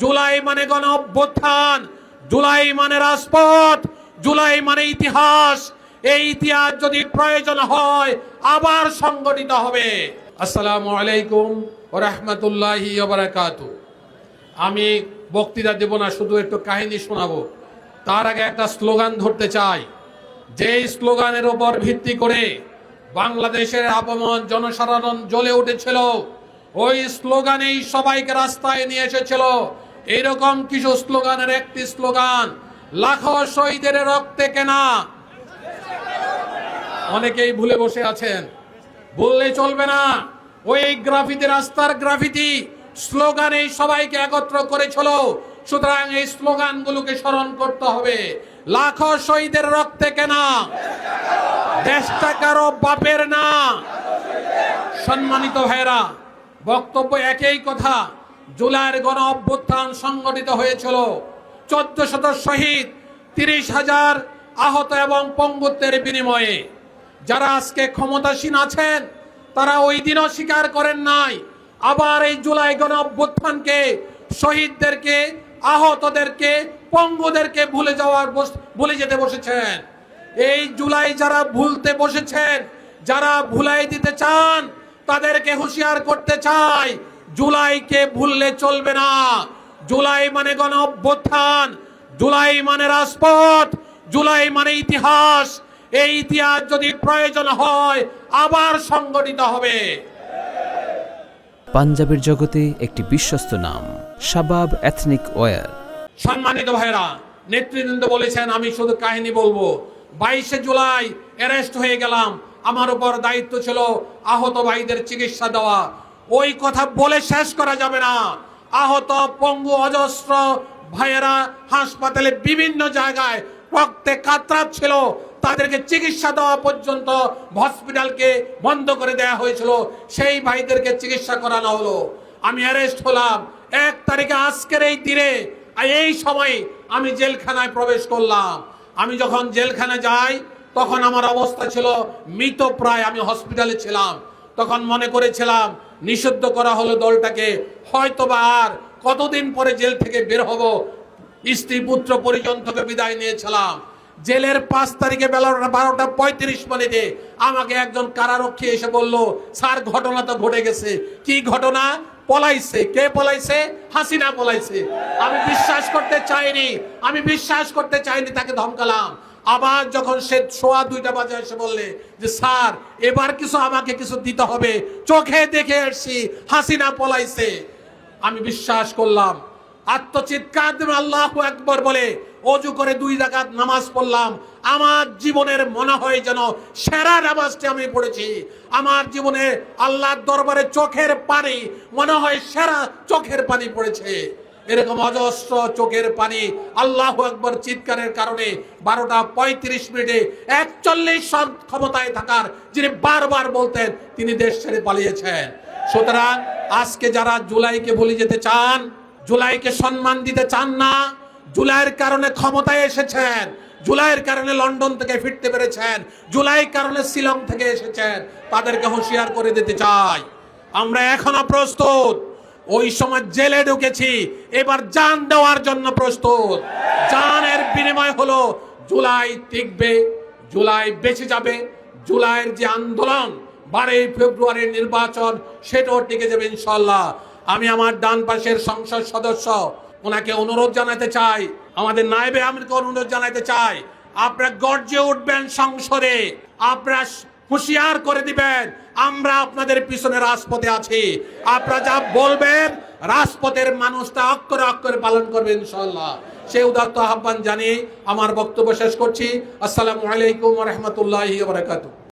জুলাই মানে গণ অভ্যুত্থান, জুলাই মানে রাজপথ, জুলাই মানে ইতিহাস। এই ইতিহাস যদি প্রয়োজন হয় আবার সংগঠিত হবে। আসসালামু আলাইকুম ওয়া রাহমাতুল্লাহি ওয়া বারাকাতুহু। আমি বক্তৃতা দেব না, শুধু একটু কাহিনী শোনাবো। তার আগে একটা স্লোগান ধরতে চাই, যেই স্লোগানের উপর ভিত্তি করে বাংলাদেশের আপামর জনসাধারণ জ্বলে উঠেছিল, ওই স্লোগানেই সবাইকে রাস্তায় নিয়ে এসেছিল। এইরকম কিছু স্লোগানের একটি স্লোগান, লাখো শহীদের রক্তে কেনা। অনেকেই ভুলে বসে আছেন, বললে চলবে না। ওই গ্রাফিতি, রাস্তার গ্রাফিতি স্লোগানেই সবাইকে একত্র করেছিল। সুতরাং এই স্লোগানগুলোকে স্মরণ করতে হবে। লাখো শহীদের রক্তে কেনা, দেশটা কারো বাপের না। সম্মানিত ভাইরা, বক্তব্য একই কথা। জুলাইয়ের গণ অভ্যুত্থান সংগঠিত হয়েছিল। 1400 শহীদ, 30,000 আহত এবং পঙ্গুত্বের বিনিময়ে। যারা আজকে ক্ষমতাসীন আছেন তারা ওই দিনও স্বীকার করেন নাই। আবার এই জুলাই গণ অভ্যুত্থানকে, শহীদদেরকে, আহতদেরকে, পঙ্গুদেরকে ভুলে যেতে বসেছেন। এই জুলাই যারা ভুলতে বসেছেন, যারা ভুলাই দিতে চান, তাদেরকে হুঁশিয়ার করতে চাই, জুলাইকে ভুললে চলবে না। জুলাই মানে গণ অভ্যুত্থান, জুলাই মানে রাজপথ, জুলাই মানে ইতিহাস। এই ইতিহাস যদি প্রয়োজন হয় আবার সংগঠিত হবে। পাঞ্জাবের জগতে একটি বিশ্বস্ত নাম, শাবাব এথনিক ওয়্যার। সম্মানিত ভাইরা, নেতৃবৃন্দ বলেছেন আমি শুধু কাহিনী বলবো। 22শে জুলাই অ্যারেস্ট হয়ে গেলাম, আমার উপর দায়িত্ব ছিল আহত ভাইদের চিকিৎসা দেওয়া। ওই কথা বলে শেষ করা যাবে না। আহত, পঙ্গু অজস্র ভাইয়েরা হাসপাতালে বিভিন্ন জায়গায় রক্তে কাতরাচ্ছিল, তাদেরকে চিকিৎসা দেওয়া পর্যন্ত হসপিটালকে বন্ধ করে দেওয়া হয়েছিল। সেই ভাইদেরকে চিকিৎসা করানো হলো। আমি অ্যারেস্ট হলাম 1 তারিখে, আজকের এই দিনে, এই সময় আমি জেলখানায় প্রবেশ করলাম। আমি যখন জেলখানায় যাই তখন আমার অবস্থা ছিল মৃতপ্রায়। আমি হসপিটালে ছিলাম। তখন মনে করেছিলাম নিষিদ্ধ করা হলো দলটাকে, হয়তোবা আর কতদিন পরে জেল থেকে বের হব। স্ত্রী পুত্র পরিজন থেকে বিদায় নিয়েছিলাম। জেলের 5 তারিখে বেলা 12:35 আমাকে একজন কারারক্ষী এসে বলল, স্যার ঘটনা তো ঘটে গেছে। কি ঘটনা? পলাইছে। কে পলাইছে? হাসিনা পলাইছে। আমি বিশ্বাস করতে চাইনি, তাকে ধমকালাম। আবার যখন সে 2:15 বাজে এসে বললে যে স্যার এবার আমাকে কিছু দিতে হবে, চোখে দেখে আসছি হাসিনা পলাইছে। আমি বিশ্বাস করলাম। আত্মচিৎকার দেবে আল্লাহু আকবার বলে ওযু করে 2 রাকাত নামাজ পড়লাম। আমার জীবনের মনে হয় যেন সেরা নামাজটি আমি পড়েছি। আমার জীবনে আল্লাহর দরবারে চোখের পানি মনে হয় সেরা চোখের পানি পড়েছে। এরকম অজস্র চোখের পানি আল্লাহু আকবার চিৎকারের কারণে 12:35 41 সন ক্ষমতায় থাকার যিনি বারবার বলতেন, তিনি দেশ ছেড়ে পালিয়েছেন। সুতরাং আজকে যারা জুলাইকে ভুলে যেতে চান, জুলাইকে সম্মান দিতে চান না, জুলাইয়ের কারণে ক্ষমতায় এসেছেন, জুলাইয়ের কারণে লন্ডন থেকে ফিরতে পেরেছেন, জুলাইয়ের কারণে শিলং থেকে এসেছেন, তাদেরকে হুঁশিয়ার করে দিতে চাই, আমরা এখনো প্রস্তুত। ওই সময় জেলে ঢুকেছি, এবার জান দেওয়ার জন্য প্রস্তুত। জানের বিনিময় হলো জুলাই টিকবে, জুলাই বেঁচে যাবে। জুলাইয়ের যে আন্দোলন, 12 ফেব্রুয়ারির নির্বাচন, সেটাও টিকে যাবে ইনশাআল্লাহ। আমি আমার ডান পাশের সংসদ সদস্য ওনাকে অনুরোধ জানাতে চাই, আমাদের নায়েবে আমিরকে অনুরোধ জানাতে চাই, আপনারা গর্জে উঠবেন সংসদে, আপনারা হুঁশিয়ার করে দিবেন আমরা আপনাদের পিছনে রাজপথে আছি। আপনারা যা বলবেন রাজপথের মানুষটা অক্ষরে অক্ষরে পালন করবে ইনশাআল্লাহ। সেই উদাত্ত আহ্বান জানিয়ে আমার বক্তব্য শেষ করছি। আসসালামু আলাইকুম ওয়া রাহমাতুল্লাহি ওয়া বারাকাতুহু।